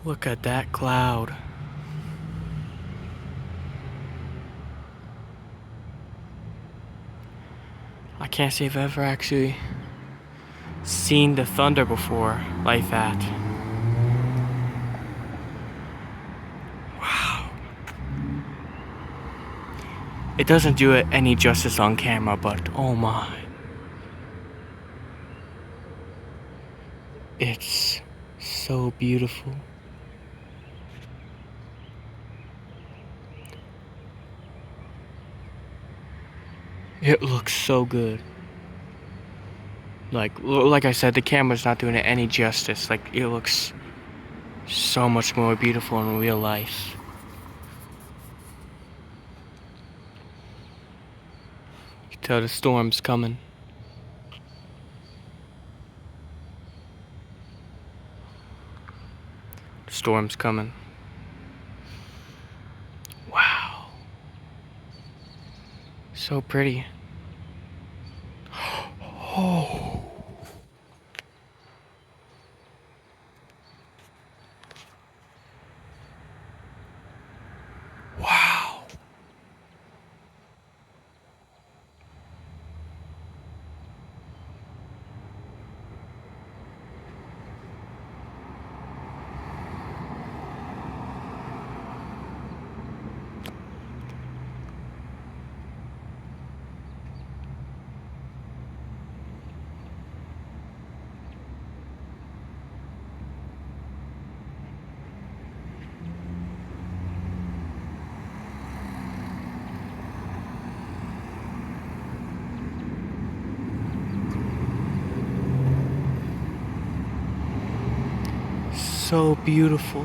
Look at that cloud. I can't say I've ever actually seen the thunder before like that. Wow. It doesn't do it any justice on camera, but oh my. It's so beautiful. It looks so good. Like I said, the camera's not doing it any justice. Like, it looks so much more beautiful in real life. You can tell the storm's coming. The storm's coming. Wow. So pretty. Oh. Wow. So beautiful.